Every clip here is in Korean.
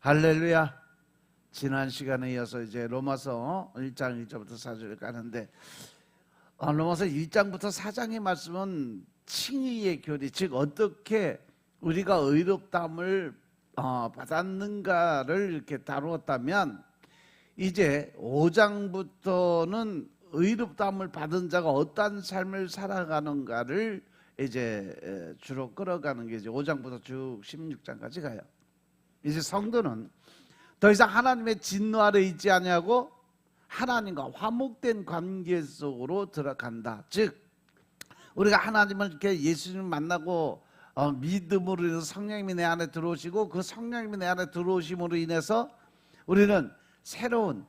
할렐루야. 지난 시간에 이어서 이제 로마서 1장 1절부터 4절을 가는데, 로마서 1장부터 4장의 말씀은 칭의의 교리, 즉 어떻게 우리가 의롭다함을 받았는가를 이렇게 다루었다면, 이제 5장부터는 의롭다함을 받은 자가 어떠한 삶을 살아가는가를 이제 주로 끌어가는 게 이제 5장부터 쭉 16장까지 가요. 이제 성도는 더 이상 하나님의 진노 아래 있지 아니하고 하나님과 화목된 관계 속으로 들어간다. 즉 우리가 하나님을 이렇게 예수님을 만나고 믿음으로 인해서 성령님이 내 안에 들어오시고, 그 성령님이 내 안에 들어오심으로 인해서 우리는 새로운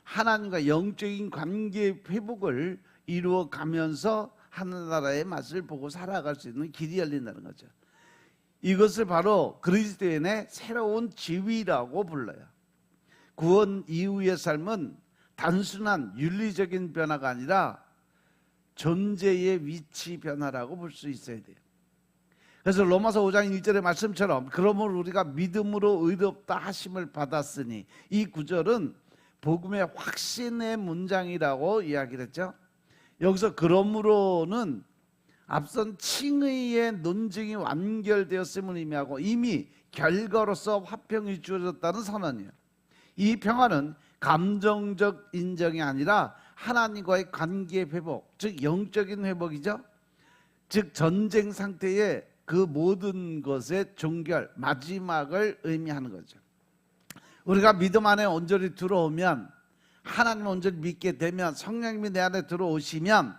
하나님과 영적인 관계 회복을 이루어 가면서 하늘나라의 맛을 보고 살아갈 수 있는 길이 열린다는 거죠. 이것을 바로 그리스도인의 새로운 지위라고 불러요. 구원 이후의 삶은 단순한 윤리적인 변화가 아니라 존재의 위치 변화라고 볼 수 있어야 돼요. 그래서 로마서 5장 1절의 말씀처럼 그러므로 우리가 믿음으로 의롭다 하심을 받았으니, 이 구절은 복음의 확신의 문장이라고 이야기를 했죠. 여기서 그러므로는 앞선 칭의의 논증이 완결되었음을 의미하고 이미 결과로서 화평이 주어졌다는 선언이에요. 이 평화는 감정적 인정이 아니라 하나님과의 관계 회복, 즉 영적인 회복이죠. 즉 전쟁 상태의 그 모든 것의 종결, 마지막을 의미하는 거죠. 우리가 믿음 안에 온전히 들어오면, 하나님을 온전히 믿게 되면, 성령님이 내 안에 들어오시면,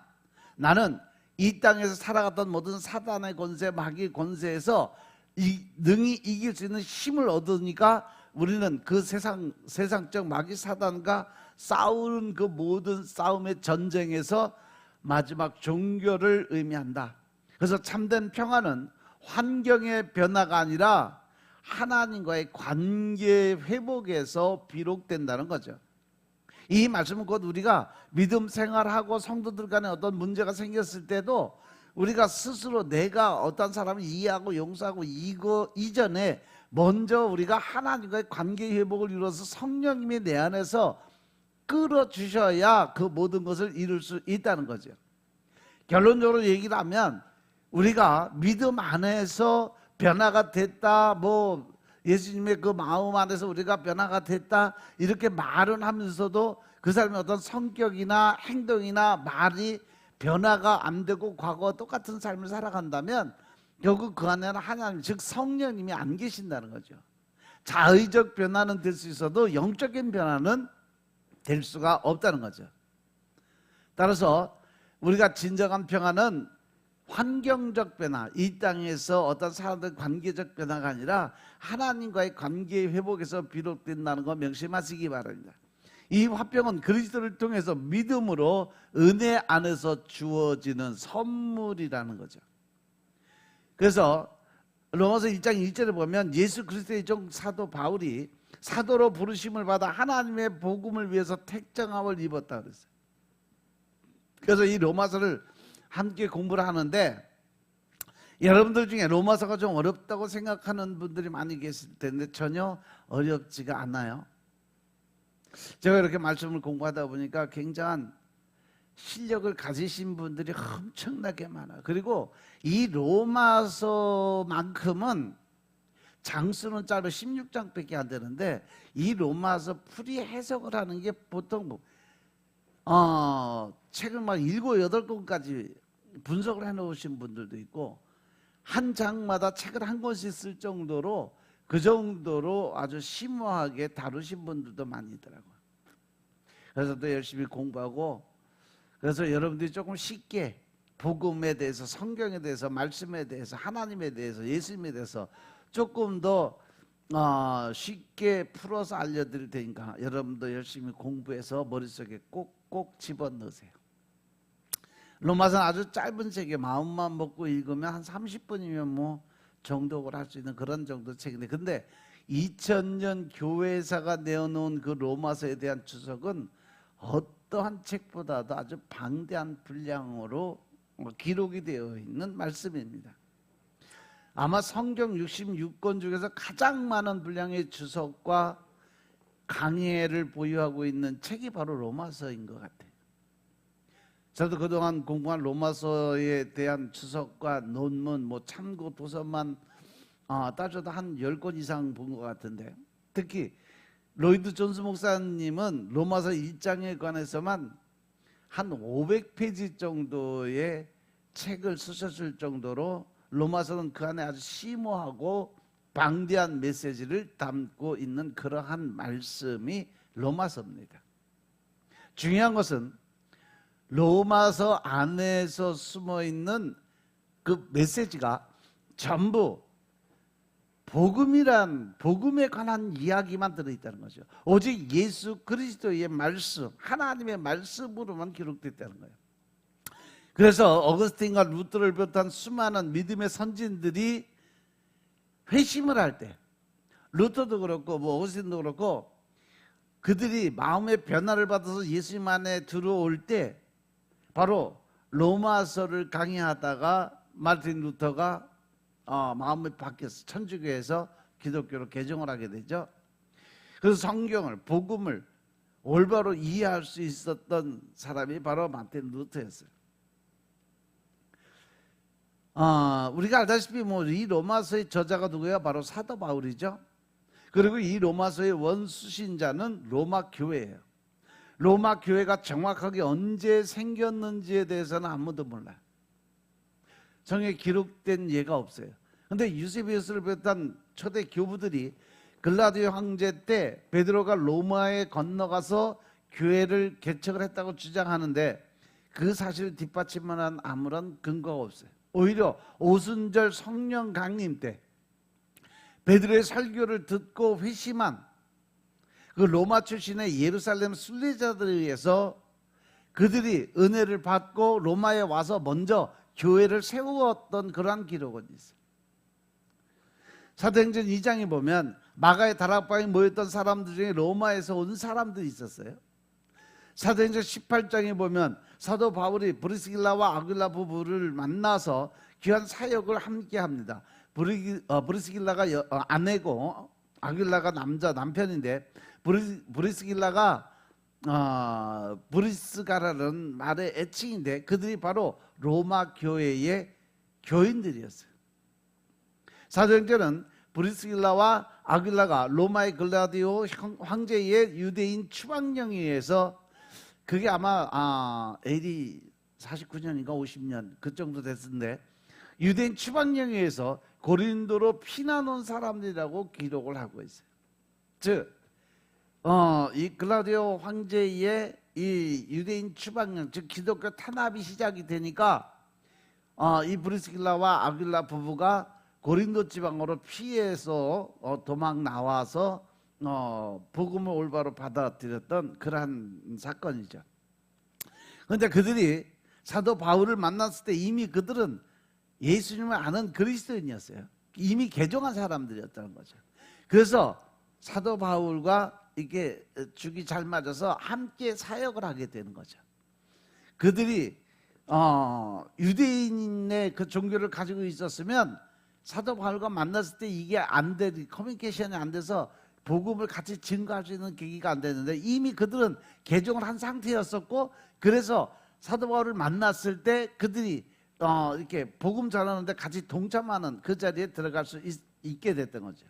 나는 이 땅에서 살아갔던 모든 사단의 권세, 마귀의 권세에서 능히 이길 수 있는 힘을 얻으니까 우리는 그 세상적 마귀 사단과 싸우는 그 모든 싸움의 전쟁에서 마지막 종결을 의미한다. 그래서 참된 평화는 환경의 변화가 아니라 하나님과의 관계 회복에서 비롯된다는 거죠. 이 말씀은 곧 우리가 믿음 생활하고 성도들 간에 어떤 문제가 생겼을 때도 우리가 스스로 내가 어떤 사람을 이해하고 용서하고 이거 이전에 먼저 우리가 하나님과의 관계 회복을 이루어서 성령님이 내 안에서 끌어주셔야 그 모든 것을 이룰 수 있다는 거죠. 결론적으로 얘기를 하면 우리가 믿음 안에서 변화가 됐다, 예수님의 그 마음 안에서 우리가 변화가 됐다, 이렇게 말은 하면서도 그 사람의 어떤 성격이나 행동이나 말이 변화가 안 되고 과거와 똑같은 삶을 살아간다면 결국 그 안에는 하나님, 즉 성령님이 안 계신다는 거죠. 자의적 변화는 될 수 있어도 영적인 변화는 될 수가 없다는 거죠. 따라서 우리가 진정한 평화는 환경적 변화, 이 땅에서 어떤 사람들 관계적 변화가 아니라 하나님과의 관계 회복에서 비롯된다는 거 명심하시기 바랍니다. 이 화평은 그리스도를 통해서 믿음으로 은혜 안에서 주어지는 선물이라는 거죠. 그래서 로마서 1장 1절에 보면 예수 그리스도의 종 사도 바울이 사도로 부르심을 받아 하나님의 복음을 위해서 택정함을 입었다 그랬어요. 그래서 이 로마서를 함께 공부를 하는데, 여러분들 중에 로마서가 좀 어렵다고 생각하는 분들이 많이 계실 텐데 전혀 어렵지가 않아요. 제가 이렇게 말씀을 공부하다 보니까 굉장한 실력을 가지신 분들이 엄청나게 많아요. 그리고 이 로마서만큼은 장수는 짧아 16장밖에 안 되는데 이 로마서 풀이 해석을 하는 게 보통 책을 막 7, 8권까지 분석을 해놓으신 분들도 있고, 한 장마다 책을 한 권씩 쓸 정도로 그 정도로 아주 심오하게 다루신 분들도 많이 있더라고요. 그래서 또 열심히 공부하고, 그래서 여러분들이 조금 쉽게 복음에 대해서, 성경에 대해서, 말씀에 대해서, 하나님에 대해서, 예수님에 대해서 조금 더 쉽게 풀어서 알려드릴 테니까 여러분도 열심히 공부해서 머릿속에 꼭 집어넣으세요. 로마서는 아주 짧은 책에 마음만 먹고 읽으면 한 30분이면 정독을 할 수 있는 그런 정도 책인데, 근데 2000년 교회사가 내어놓은 그 로마서에 대한 주석은 어떠한 책보다도 아주 방대한 분량으로 기록이 되어 있는 말씀입니다. 아마 성경 66권 중에서 가장 많은 분량의 주석과 강해를 보유하고 있는 책이 바로 로마서인 것 같아요. 저도 그동안 공부한 로마서에 대한 주석과 논문, 참고 도서만 따져도 한 10권 이상 본 것 같은데, 특히 로이드 존스 목사님은 로마서 1장에 관해서만 한 500페이지 정도의 책을 쓰셨을 정도로 로마서는 그 안에 아주 심오하고 방대한 메시지를 담고 있는 그러한 말씀이 로마서입니다. 중요한 것은 로마서 안에서 숨어 있는 그 메시지가 전부 복음에 관한 이야기만 들어있다는 거죠. 오직 예수 그리스도의 말씀, 하나님의 말씀으로만 기록됐다는 거예요. 그래서 어거스틴과 루터를 비롯한 수많은 믿음의 선진들이 회심을 할 때, 루터도 그렇고 어거스틴도 그렇고, 그들이 마음의 변화를 받아서 예수님 안에 들어올 때 바로 로마서를 강의하다가 마르틴 루터가 마음이 바뀌어서 천주교에서 기독교로 개종을 하게 되죠. 그래서 성경을, 복음을 올바로 이해할 수 있었던 사람이 바로 마르틴 루터였어요. 우리가 알다시피 이 로마서의 저자가 누구예요? 바로 사도 바울이죠. 그리고 이 로마서의 원수신자는 로마 교회예요. 로마 교회가 정확하게 언제 생겼는지에 대해서는 아무도 몰라요. 성경에 기록된 예가 없어요. 근데 유세비우스를 비롯한 초대 교부들이 글라디오 황제 때 베드로가 로마에 건너가서 교회를 개척을 했다고 주장하는데 그 사실을 뒷받침하는 아무런 근거가 없어요. 오히려 오순절 성령 강림 때 베드로의 설교를 듣고 회심한 그 로마 출신의 예루살렘 순례자들에 의해서 그들이 은혜를 받고 로마에 와서 먼저 교회를 세우었던 그러한 기록은 있어요. 사도행전 2장에 보면 마가의 다락방에 모였던 사람들 중에 로마에서 온 사람들이 있었어요. 사도행전 18장에 보면 사도 바울이 브리스길라와 아굴라 부부를 만나서 귀한 사역을 함께 합니다. 브리스길라가 아내고 아굴라가 남편인데, 브리스길라가 브리스가라는 말의 애칭인데 그들이 바로 로마 교회의 교인들이었어요. 사도행전은 브리스길라와 아굴라가 로마의 글라디오 황제의 유대인 추방령에 의해서, 그게 아마 AD 49년인가 50년 그 정도 됐는데, 유대인 추방령에 의해서 고린도로 피난 온 사람들이라고 기록을 하고 있어요. 즉 이 글라디오 황제의 이 유대인 추방령, 즉 기독교 탄압이 시작이 되니까 이 브리스길라와 아굴라 부부가 고린도 지방으로 피해서 도망 나와서 복음을 올바로 받아들였던 그러한 사건이죠. 그런데 그들이 사도 바울을 만났을 때 이미 그들은 예수님을 아는 그리스도인이었어요. 이미 개종한 사람들이었다는 거죠. 그래서 사도 바울과 이게 죽이 잘 맞아서 함께 사역을 하게 되는 거죠. 그들이 유대인의 그 종교를 가지고 있었으면 사도 바울과 만났을 때 이게 안 돼, 커뮤니케이션이 안 돼서 복음을 같이 증거할 수 있는 계기가 안 되는데, 이미 그들은 개종을 한 상태였었고, 그래서 사도 바울을 만났을 때 그들이 이렇게 복음 전하는데 같이 동참하는 그 자리에 들어갈 수 있게 됐던 거죠.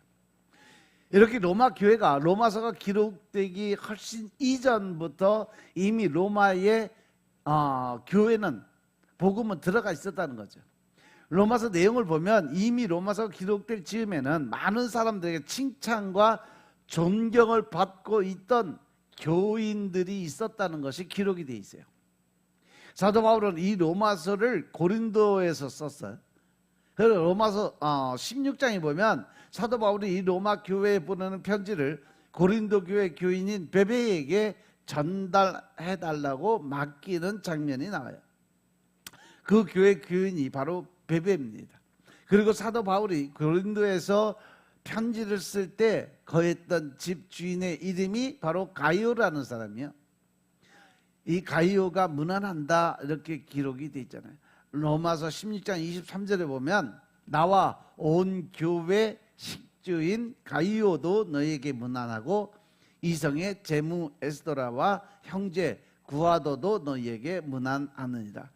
이렇게 로마 교회가, 로마서가 기록되기 훨씬 이전부터 이미 로마의 교회는, 복음은 들어가 있었다는 거죠. 로마서 내용을 보면 이미 로마서가 기록될 즈음에는 많은 사람들에게 칭찬과 존경을 받고 있던 교인들이 있었다는 것이 기록이 되어 있어요. 사도 바울은 이 로마서를 고린도에서 썼어요. 그래서 로마서 16장에 보면 사도 바울이 이 로마 교회에 보내는 편지를 고린도 교회 교인인 베베에게 전달해 달라고 맡기는 장면이 나와요. 그 교회 교인이 바로 베베입니다. 그리고 사도 바울이 고린도에서 편지를 쓸 때 거했던 집 주인의 이름이 바로 가이오라는 사람이요. 이 가이오가 문안한다 이렇게 기록이 돼 있잖아요. 로마서 16장 23절에 보면 나와 온 교회 식주인 가이오도 너희에게 문안하고 이성의 제무 에스더라와 형제 구하도도 너희에게 문안하느니라.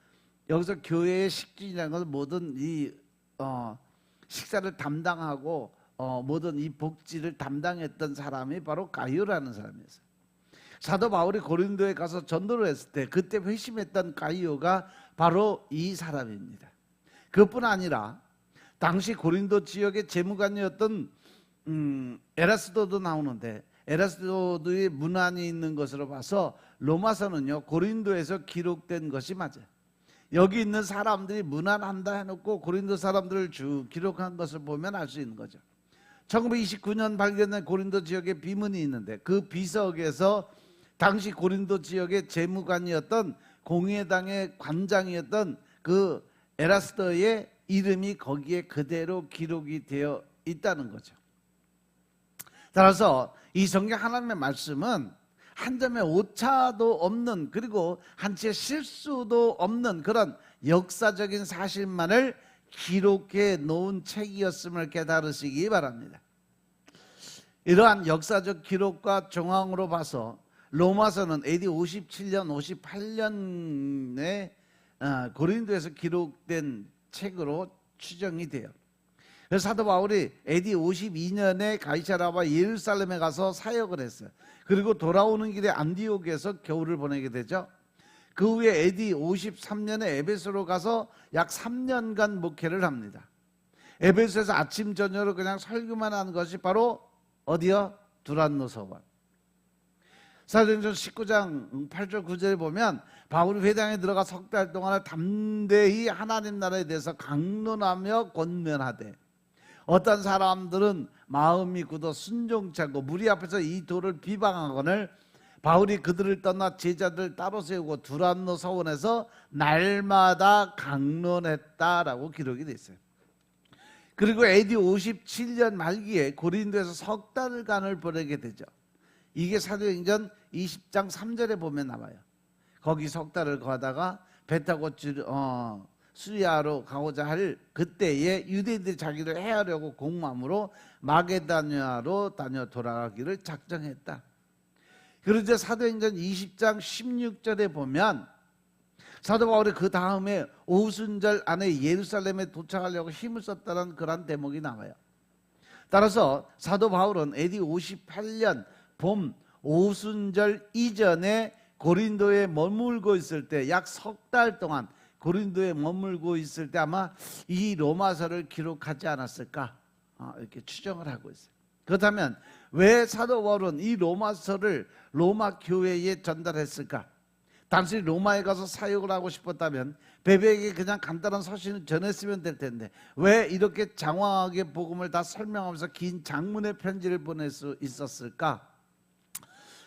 여기서 교회의 식주인이라는 것은 모든 이 식사를 담당하고 모든 이 복지를 담당했던 사람이 바로 가이오라는 사람이었어요. 사도 바울이 고린도에 가서 전도를 했을 때 그때 회심했던 가이오가 바로 이 사람입니다. 그뿐 아니라 당시 고린도 지역의 재무관이었던 에라스도도 나오는데, 에라스도의 문안이 있는 것으로 봐서 로마서는요 고린도에서 기록된 것이 맞아요. 여기 있는 사람들이 문안한다 해놓고 고린도 사람들을 기록한 것을 보면 알 수 있는 거죠. 1929년 발견된 고린도 지역에 비문이 있는데 그 비석에서 당시 고린도 지역의 재무관이었던 공회당의 관장이었던 그 에라스도의 이름이 거기에 그대로 기록이 되어 있다는 거죠. 따라서 이 성경 하나님의 말씀은 한 점의 오차도 없는, 그리고 한치의 실수도 없는 그런 역사적인 사실만을 기록해 놓은 책이었음을 깨달으시기 바랍니다. 이러한 역사적 기록과 정황으로 봐서 로마서는 AD 57년, 58년에 고린도에서 기록된 책으로 추정이 돼요. 그래서 사도 바울이 AD 52년에 가이사라와 예루살렘에 가서 사역을 했어요. 그리고 돌아오는 길에 안디옥에서 겨울을 보내게 되죠. 그 후에 AD 53년에 에베소로 가서 약 3년간 목회를 합니다. 에베소에서 아침 저녁으로 그냥 설교만 하는 것이 바로 어디요? 두란노 서원. 사도행전 19장 8절 9절에 보면 바울이 회당에 들어가 석 달 동안을 담대히 하나님 나라에 대해서 강론하며 권면하되, 어떤 사람들은 마음이 굳어 순종치 않고 무리 앞에서 이 도를 비방하거늘 바울이 그들을 떠나 제자들 따로 세우고 두란노 서원에서 날마다 강론했다라고 기록이 돼 있어요. 그리고 AD 57년 말기에 고린도에서 석 달간을 보내게 되죠. 이게 사도행전 20장 3절에 보면 나와요. 거기 석 달을 거하다가 배 타고 수리아로 가고자 할 그때에 유대인들이 자기를 해하려고 공함으로 마게다냐로 다녀 돌아가기를 작정했다. 그리고 이제 사도행전 20장 16절에 보면 사도 바울이 그 다음에 오순절 안에 예루살렘에 도착하려고 힘을 썼다는 그런 대목이 나와요. 따라서 사도 바울은 AD 58년 봄 오순절 이전에 고린도에 머물고 있을 때 약 석 달 동안 고린도에 머물고 있을 때 아마 이 로마서를 기록하지 않았을까 이렇게 추정을 하고 있어요. 그렇다면 왜 사도 바울은 이 로마서를 로마 교회에 전달했을까? 당시 로마에 가서 사역을 하고 싶었다면 베베에게 그냥 간단한 서신을 전했으면 될 텐데 왜 이렇게 장황하게 복음을 다 설명하면서 긴 장문의 편지를 보낼 수 있었을까?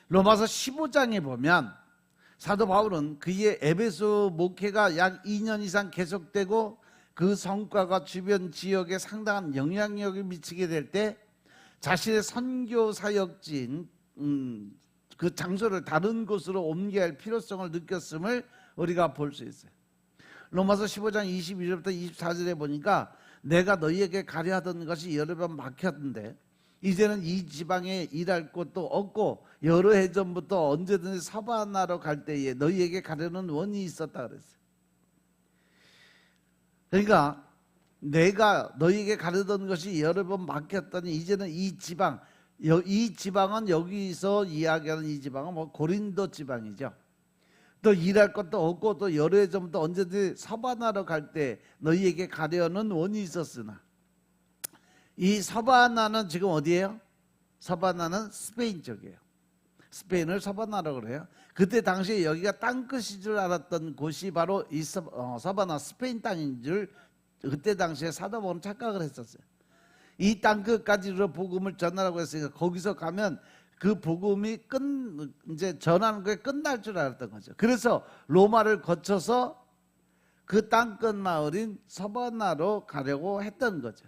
로마서 15장에 보면 사도 바울은 그의 에베소 목회가 약 2년 이상 계속되고 그 성과가 주변 지역에 상당한 영향력을 미치게 될 때 자신의 선교 사역지인 그 장소를 다른 곳으로 옮겨야 할 필요성을 느꼈음을 우리가 볼 수 있어요. 로마서 15장 22절부터 24절에 보니까 내가 너희에게 가려 하던 것이 여러 번 막혔는데 이제는 이 지방에 일할 곳도 없고 여러 해 전부터 언제든지 서바나로 갈 때에 너희에게 가려는 원이 있었다 그랬어요. 그러니까 내가 너희에게 가려던 것이 여러 번 막혔더니 이제는 이 지방은 여기서 이야기하는 이 지방은 뭐 고린도 지방이죠. 또 일할 것도 없고 또 여러 해 전부터 언제든지 서바나로 갈 때 너희에게 가려는 원이 있었으나, 이 서바나는 지금 어디예요? 서바나는 스페인 쪽이에요. 스페인을 서바나라고 그래요. 그때 당시에 여기가 땅끝인 줄 알았던 곳이 바로 이 서바나 스페인 땅인 줄 그때 당시에 사도 바울은 착각을 했었어요. 이 땅끝까지로 복음을 전하라고 했으니까 거기서 가면 그 복음이 이제 전하는 게 끝날 줄 알았던 거죠. 그래서 로마를 거쳐서 그 땅끝 마을인 서바나로 가려고 했던 거죠.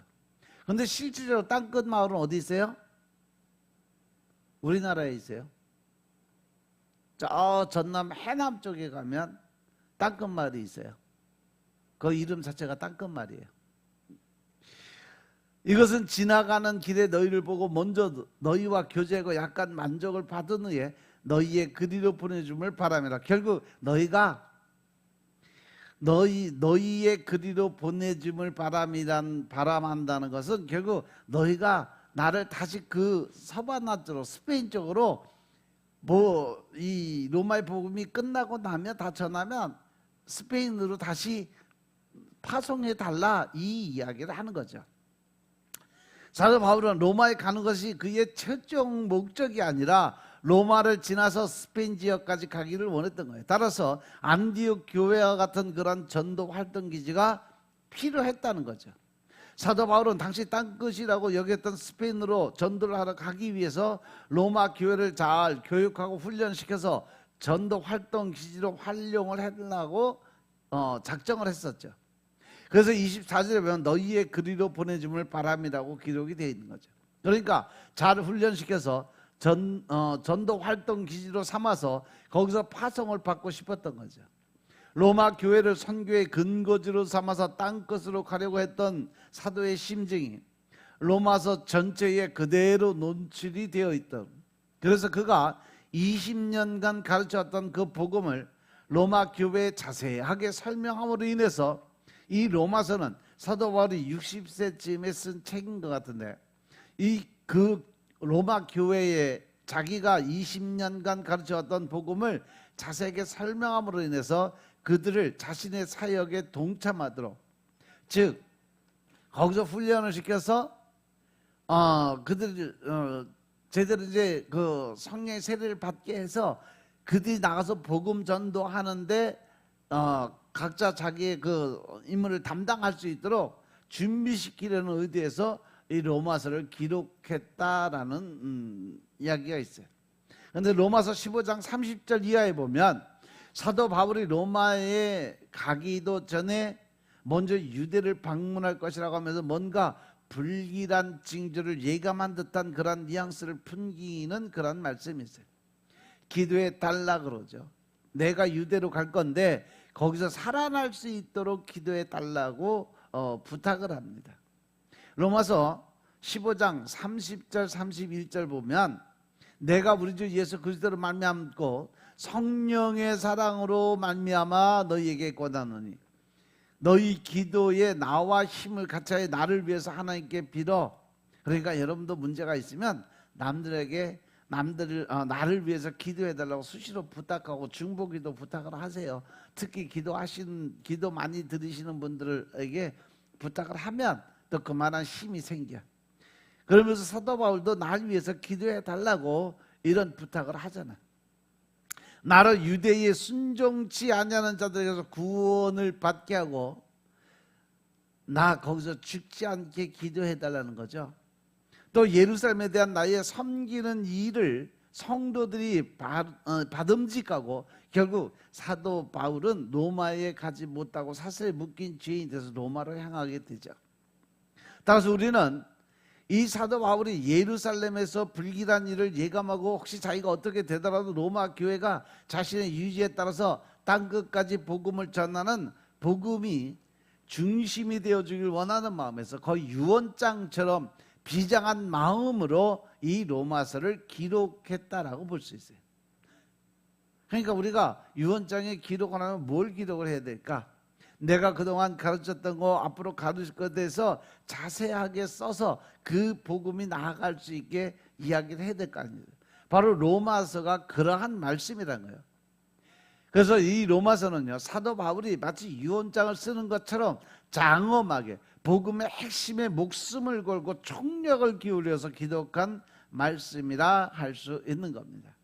그런데 실질적으로 땅끝 마을은 어디 있어요? 우리나라에 있어요. 저 전남 해남 쪽에 가면 땅끝 마을이 있어요. 그 이름 자체가 땅끝 마을이에요. 이것은 지나가는 길에 너희를 보고 먼저 너희와 교제하고 약간 만족을 받은 후에 너희의 그리로 보내줌을 바람이라. 결국 너희가 너희의 그리로 보내줌을 바람한다는 것은 결국 너희가 나를 다시 그 서바나 쪽으로, 스페인 쪽으로, 뭐 이 로마의 복음이 끝나고 나면, 다 전하면 스페인으로 다시 파송해 달라, 이 이야기를 하는 거죠. 사도 바울은 로마에 가는 것이 그의 최종 목적이 아니라 로마를 지나서 스페인 지역까지 가기를 원했던 거예요. 따라서 안디옥 교회와 같은 그런 전도 활동 기지가 필요했다는 거죠. 사도 바울은 당시 땅끝이라고 여겼던 스페인으로 전도를 하러 가기 위해서 로마 교회를 잘 교육하고 훈련시켜서 전도 활동 기지로 활용을 하려고 작정을 했었죠. 그래서 24절에 보면 너희의 그리로 보내줌을 바람이라고 기록이 되어 있는 거죠. 그러니까 잘 훈련시켜서 전도 활동 기지로 삼아서 거기서 파송을 받고 싶었던 거죠. 로마 교회를 선교의 근거지로 삼아서 땅끝으로 가려고 했던 사도의 심정이 로마서 전체에 그대로 논출이 되어 있던, 그래서 그가 20년간 가르쳐왔던 그 복음을 로마 교회에 자세하게 설명함으로 인해서 이 로마서는 사도 바울이 60세쯤에 쓴 책인 것 같은데, 그 로마 교회에 자기가 20년간 가르쳐왔던 복음을 자세하게 설명함으로 인해서 그들을 자신의 사역에 동참하도록, 즉 거기서 훈련을 시켜서 그들을 제대로 이제 그 성령의 세례를 받게 해서 그들이 나가서 복음 전도하는데 각자 자기의 그 임무를 담당할 수 있도록 준비시키려는 의도에서 이 로마서를 기록했다라는 이야기가 있어요. 그런데 로마서 15장 30절 이하에 보면 사도 바울이 로마에 가기도 전에 먼저 유대를 방문할 것이라고 하면서 뭔가 불길한 징조를 예감한 듯한 그런 뉘앙스를 풍기는 그런 말씀이 있어요. 기도해 달라 그러죠. 내가 유대로 갈 건데 거기서 살아날 수 있도록 기도해 달라고 부탁을 합니다. 로마서 15장 30절 31절 보면 내가 우리 주 예수 그리스도로 말미암고 성령의 사랑으로 말미암아 너희에게 권하노니 너희 기도에 나와 힘을 같이하여 나를 위해서 하나님께 빌어. 그러니까 여러분도 문제가 있으면 나를 위해서 기도해 달라고 수시로 부탁하고 중보기도 부탁을 하세요. 특히 기도 많이 들으시는 분들에게 부탁을 하면 또 그만한 힘이 생겨. 그러면서 사도 바울도 나를 위해서 기도해 달라고 이런 부탁을 하잖아. 나를 유대에 순종치 아니하는 자들에게서 구원을 받게 하고 나 거기서 죽지 않게 기도해 달라는 거죠. 또 예루살렘에 대한 나의 섬기는 일을 성도들이 받음직하고 결국 사도 바울은 로마에 가지 못하고 사슬에 묶인 죄인이 돼서 로마로 향하게 되죠. 따라서 우리는 이 사도 바울이 예루살렘에서 불길한 일을 예감하고 혹시 자기가 어떻게 되더라도 로마 교회가 자신의 유지에 따라서 땅끝까지 복음을 전하는 복음이 중심이 되어주길 원하는 마음에서 거의 유언장처럼 비장한 마음으로 이 로마서를 기록했다라고 볼 수 있어요. 그러니까 우리가 유언장에 기록을 하면 뭘 기록을 해야 될까? 내가 그동안 가르쳤던 거 앞으로 가르칠 것에 대해서 자세하게 써서 그 복음이 나아갈 수 있게 이야기를 해야 될 거 아니에요. 바로 로마서가 그러한 말씀이라는 거예요. 그래서 이 로마서는요, 사도 바울이 마치 유언장을 쓰는 것처럼 장엄하게 복음의 핵심에 목숨을 걸고 총력을 기울여서 기록한 말씀이라 할 수 있는 겁니다.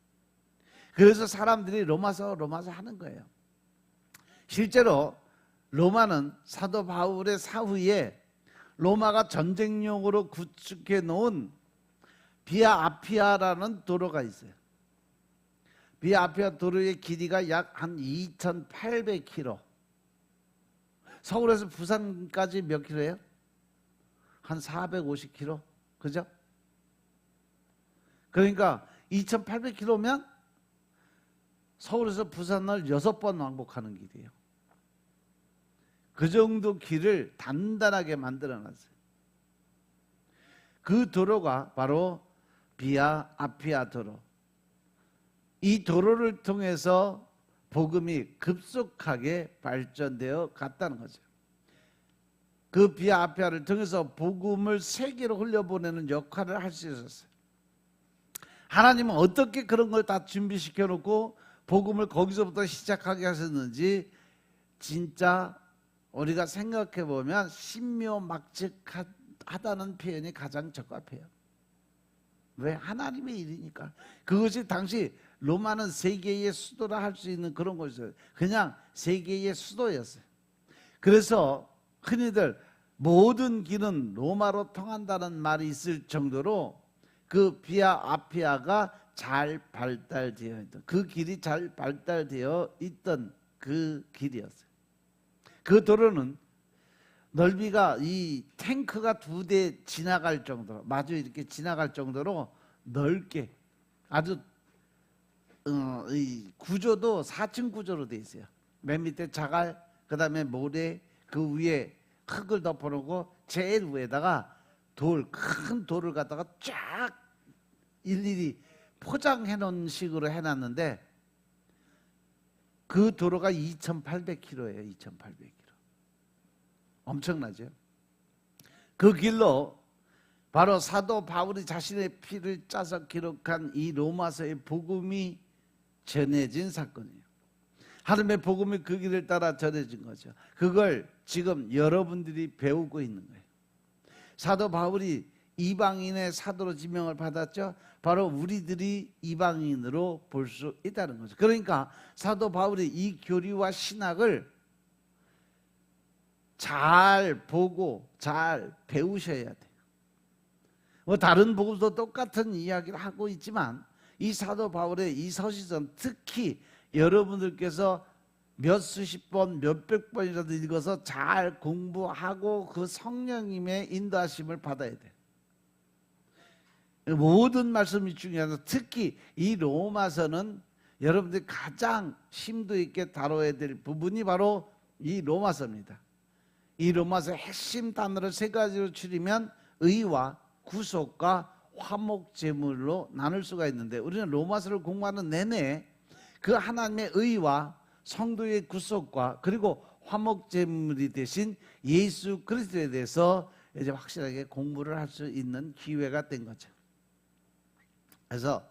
그래서 사람들이 로마서 하는 거예요. 실제로 로마는 사도 바울의 사후에 로마가 전쟁용으로 구축해 놓은 비아 아피아라는 도로가 있어요. 비아 아피아 도로의 길이가 약 한 2,800km. 서울에서 부산까지 몇 킬로예요? 한 450km. 그죠? 그러니까 2,800km면 서울에서 부산을 6번 왕복하는 길이에요. 그 정도 길을 단단하게 만들어 놨어요. 그 도로가 바로 비아 아피아 도로. 이 도로를 통해서 복음이 급속하게 발전되어 갔다는 거죠. 그 비아 아피아를 통해서 복음을 세계로 흘려보내는 역할을 할 수 있었어요. 하나님은 어떻게 그런 걸 다 준비시켜 놓고 복음을 거기서부터 시작하게 하셨는지 진짜 우리가 생각해 보면 신묘막측하다는 표현이 가장 적합해요. 왜? 하나님의 일이니까. 그것이 당시 로마는 세계의 수도라 할 수 있는 그런 곳이었어요. 그냥 세계의 수도였어요. 그래서 흔히들 모든 길은 로마로 통한다는 말이 있을 정도로 그 비아 아피아가 잘 발달되어 있던, 그 길이 잘 발달되어 있던 그 길이었어요. 그 도로는 넓이가 이 탱크가 2대 지나갈 정도로, 마주 이렇게 지나갈 정도로 넓게, 아주 이 구조도 4층 구조로 되어 있어요. 맨 밑에 자갈, 그 다음에 모래, 그 위에 흙을 덮어놓고 제일 위에다가 큰 돌을 갖다가 쫙 일일이 포장해 놓은 식으로 해놨는데, 그 도로가 2,800km예요. 2,800km. 엄청나죠? 그 길로 바로 사도 바울이 자신의 피를 짜서 기록한 이 로마서의 복음이 전해진 사건이에요. 하나님의 복음이 그 길을 따라 전해진 거죠. 그걸 지금 여러분들이 배우고 있는 거예요. 사도 바울이 이방인의 사도로 지명을 받았죠. 바로 우리들이 이방인으로 볼 수 있다는 거죠. 그러니까 사도 바울이 이 교리와 신학을 잘 보고 잘 배우셔야 돼요. 뭐 다른 복음도 똑같은 이야기를 하고 있지만 이 사도 바울의 이 서신서는 특히 여러분들께서 몇 수십 번, 몇백 번이라도 읽어서 잘 공부하고 그 성령님의 인도하심을 받아야 돼요. 모든 말씀이 중요해서 특히 이 로마서는 여러분들이 가장 심도 있게 다뤄야 될 부분이 바로 이 로마서입니다. 이 로마서의 핵심 단어를 3가지로 추리면 의와 구속과 화목제물로 나눌 수가 있는데, 우리는 로마서를 공부하는 내내 그 하나님의 의와 성도의 구속과 그리고 화목제물이 되신 예수 그리스도에 대해서 이제 확실하게 공부를 할 수 있는 기회가 된 거죠. 그래서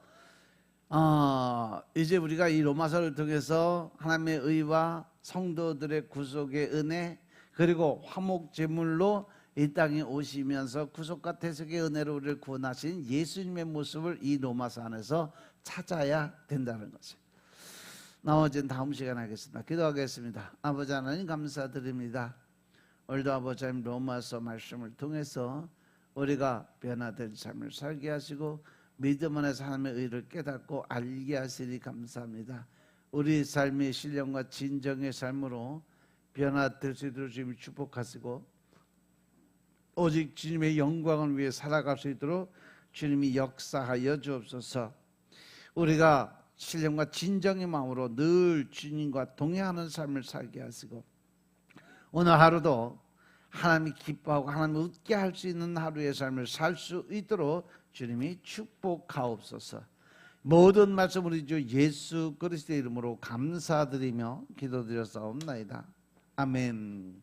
이제 우리가 이 로마서를 통해서 하나님의 의와 성도들의 구속의 은혜, 그리고 화목제물로 이 땅에 오시면서 구속과 대속의 은혜로 우리를 구원하신 예수님의 모습을 이 로마서 안에서 찾아야 된다는 거죠. 나머지는 다음 시간에 하겠습니다. 기도하겠습니다. 아버지 하나님 감사드립니다. 오늘도 아버지 하나님 로마서 말씀을 통해서 우리가 변화된 삶을 살게 하시고 믿음 안에서 하나님의 의를 깨닫고 알게 하시니 감사합니다. 우리 삶의 신령과 진정의 삶으로 변화될 수 있도록 주님을 축복하시고 오직 주님의 영광을 위해 살아갈 수 있도록 주님이 역사하여 주옵소서. 우리가 신령과 진정의 마음으로 늘 주님과 동행하는 삶을 살게 하시고 오늘 하루도 하나님이 기뻐하고 하나님을 웃게 할 수 있는 하루의 삶을 살 수 있도록 주님이 축복하옵소서. 모든 말씀 우리 주 예수 그리스도의 이름으로 감사드리며 기도드렸사옵나이다. 아멘.